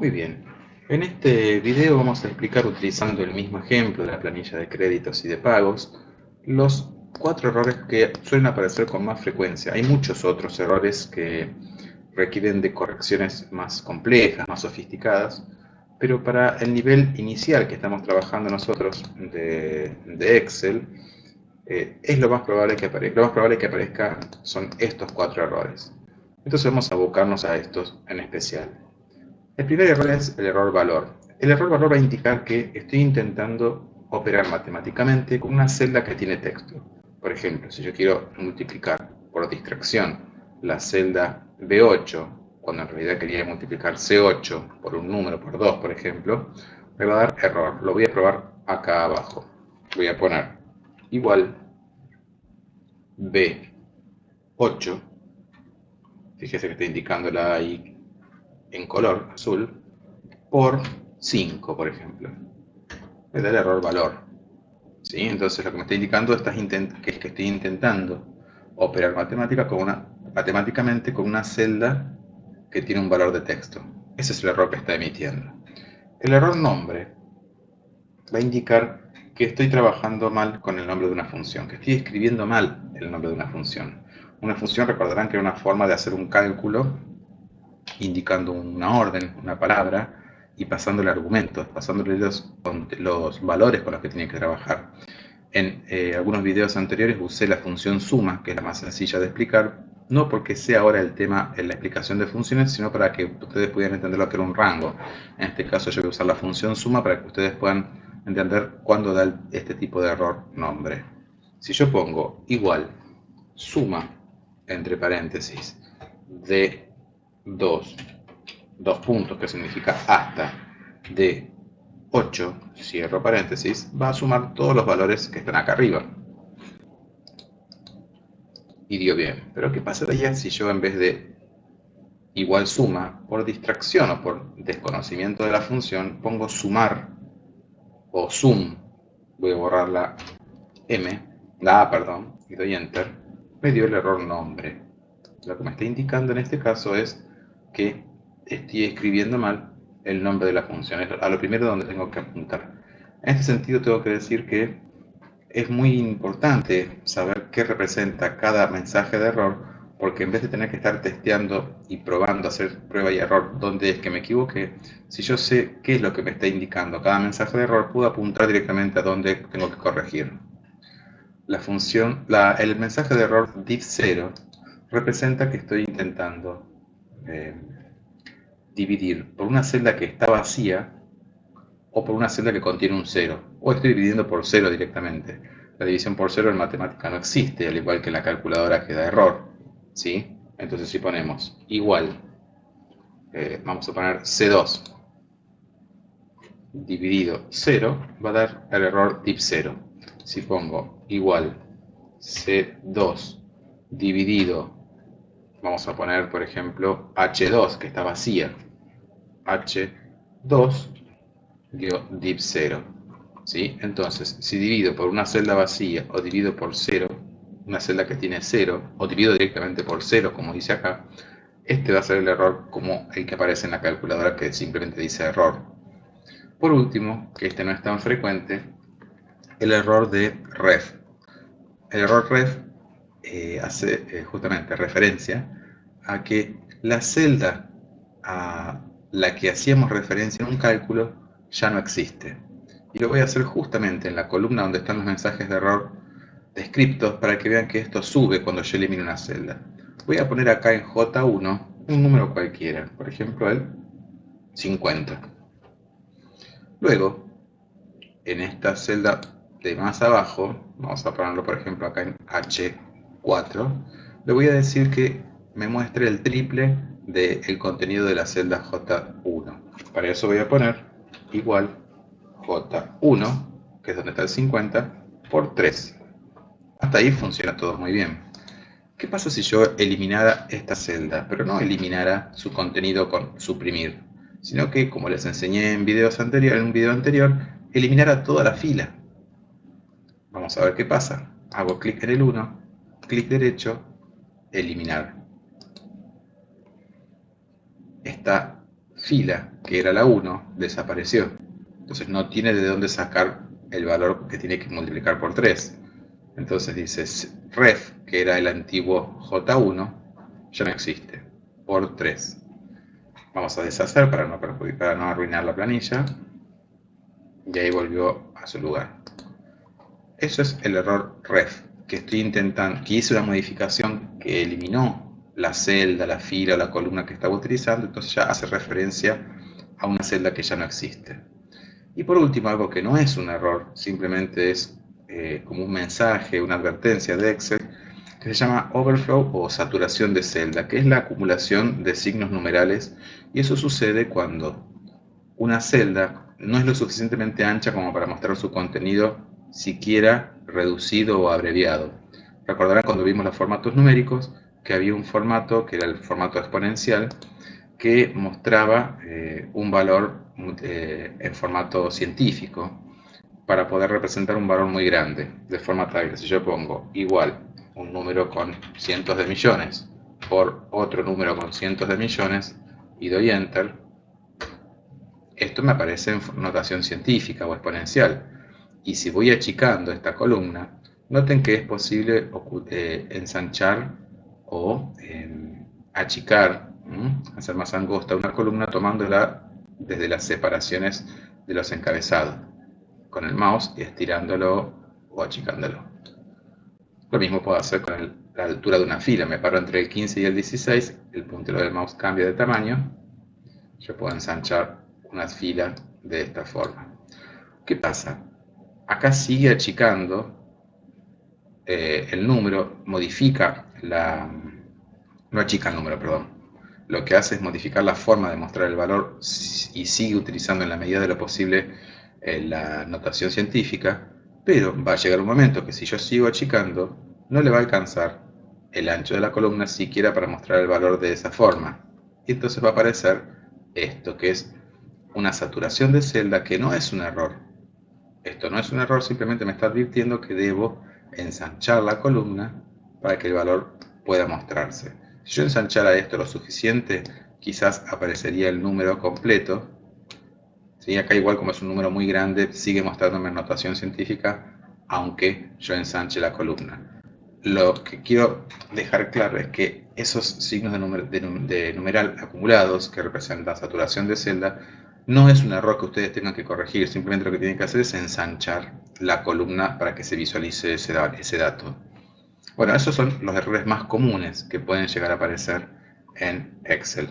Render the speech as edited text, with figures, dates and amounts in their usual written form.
Muy bien. En este video vamos a explicar, utilizando el mismo ejemplo de la planilla de créditos y de pagos, los 4 errores que suelen aparecer con más frecuencia. Hay muchos otros errores que requieren de correcciones más complejas, más sofisticadas, pero para el nivel inicial que estamos trabajando nosotros de Excel, es lo más probable que aparezca. Lo más probable que aparezca son estos 4 errores. Entonces vamos a abocarnos a estos en especial. El primer error es el error valor. El error valor va a indicar que estoy intentando operar matemáticamente con una celda que tiene texto. Por ejemplo, si yo quiero multiplicar por distracción la celda B8, cuando en realidad quería multiplicar C8 por un número, por 2, por ejemplo, me va a dar error. Lo voy a probar acá abajo. Voy a poner igual B8. Fíjese que está indicando la I en color azul, por 5, por ejemplo. Me da el error valor. ¿Sí? Entonces lo que me está indicando es que estoy intentando operar matemáticamente con una celda que tiene un valor de texto. Ese es el error que está emitiendo. El error nombre va a indicar que estoy trabajando mal con el nombre de una función, que estoy escribiendo mal el nombre de una función. Una función, recordarán que era una forma de hacer un cálculo indicando una orden, una palabra, y pasándole argumentos, pasándole los valores con los que tenía que trabajar. En algunos videos anteriores usé la función suma, que es la más sencilla de explicar, no porque sea ahora el tema en la explicación de funciones, sino para que ustedes pudieran entender lo que era un rango. En este caso yo voy a usar la función suma para que ustedes puedan entender cuándo da este tipo de error nombre. Si yo pongo igual suma, entre paréntesis, de dos puntos, que significa hasta, de 8, cierro paréntesis, va a sumar todos los valores que están acá arriba. Y dio bien. Pero ¿qué pasaría si yo, en vez de igual suma, por distracción o por desconocimiento de la función, pongo sumar o sum? Voy a borrar la A, perdón, y doy enter. Me dio el error nombre. Lo que me está indicando en este caso es que estoy escribiendo mal el nombre de la función. Es a lo primero donde tengo que apuntar. En este sentido tengo que decir que es muy importante saber qué representa cada mensaje de error, porque en vez de tener que estar testeando y probando, hacer prueba y error, dónde es que me equivoqué, si yo sé qué es lo que me está indicando cada mensaje de error, puedo apuntar directamente a dónde tengo que corregir. El mensaje de error div0 representa que estoy intentando eh, dividir por una celda que está vacía o por una celda que contiene un 0, o estoy dividiendo por 0 directamente. La división por 0 en matemática no existe, al igual que en la calculadora que da error, ¿sí? Entonces si ponemos igual, vamos a poner C2 dividido 0, va a dar el error div0. Si pongo igual C2 dividido, vamos a poner por ejemplo H2, que está vacía, H2 dio div0, ¿sí? Entonces, si divido por una celda vacía o divido por 0, una celda que tiene 0, o divido directamente por 0, como dice acá, este va a ser el error como el que aparece en la calculadora, que simplemente dice error. Por último, que este no es tan frecuente, el error de ref. El error ref hace justamente referencia a que la celda a la que hacíamos referencia en un cálculo ya no existe. Y lo voy a hacer justamente en la columna donde están los mensajes de error descriptos, para que vean que esto sube cuando yo elimino una celda. Voy a poner acá en J1 un número cualquiera, por ejemplo el 50. Luego, en esta celda de más abajo, vamos a ponerlo por ejemplo acá en H4, le voy a decir que me muestre el triple del contenido de la celda J1. Para eso voy a poner igual J1, que es donde está el 50, por 3. Hasta ahí funciona todo muy bien. ¿Qué pasa si yo eliminara esta celda, pero no eliminara su contenido con suprimir, sino que, como les enseñé en un video anterior, eliminara toda la fila? Vamos a ver qué pasa. Hago clic en el 1, clic derecho, eliminar. Esta fila, que era la 1, desapareció. Entonces no tiene de dónde sacar el valor que tiene que multiplicar por 3. Entonces dices ref, que era el antiguo J1, ya no existe, por 3. Vamos a deshacer para no perjudicar, no arruinar la planilla. Y ahí volvió a su lugar. Eso es el error ref, que estoy intentando, que hice una modificación que eliminó la celda, la fila o la columna que estaba utilizando, entonces ya hace referencia a una celda que ya no existe. Y por último, algo que no es un error, simplemente es como un mensaje, una advertencia de Excel, que se llama overflow o saturación de celda, que es la acumulación de signos numerales, y eso sucede cuando una celda no es lo suficientemente ancha como para mostrar su contenido siquiera reducido o abreviado. Recordarán cuando vimos los formatos numéricos que había un formato que era el formato exponencial que mostraba un valor en formato científico para poder representar un valor muy grande, de forma tal que si yo pongo igual un número con cientos de millones por otro número con cientos de millones y doy enter, esto me aparece en notación científica o exponencial. Y si voy achicando esta columna, noten que es posible ensanchar o achicar, hacer más angosta una columna tomándola desde las separaciones de los encabezados, con el mouse y estirándolo o achicándolo. Lo mismo puedo hacer con la altura de una fila. Me paro entre el 15 y el 16, el puntero del mouse cambia de tamaño. Yo puedo ensanchar una fila de esta forma. ¿Qué pasa? Acá sigue achicando el número, modifica no achica el número, perdón. Lo que hace es modificar la forma de mostrar el valor y sigue utilizando en la medida de lo posible la notación científica, pero va a llegar un momento que si yo sigo achicando, no le va a alcanzar el ancho de la columna siquiera para mostrar el valor de esa forma. Y entonces va a aparecer esto, que es una saturación de celda, que no es un error. Esto no es un error, simplemente me está advirtiendo que debo ensanchar la columna para que el valor pueda mostrarse. Si yo ensanchara esto lo suficiente, quizás aparecería el número completo. ¿Sí? Acá igual como es un número muy grande, sigue mostrándome en notación científica, aunque yo ensanche la columna. Lo que quiero dejar claro es que esos signos de numeral acumulados que representan saturación de celda no es un error que ustedes tengan que corregir, simplemente lo que tienen que hacer es ensanchar la columna para que se visualice ese dato. Bueno, esos son los errores más comunes que pueden llegar a aparecer en Excel.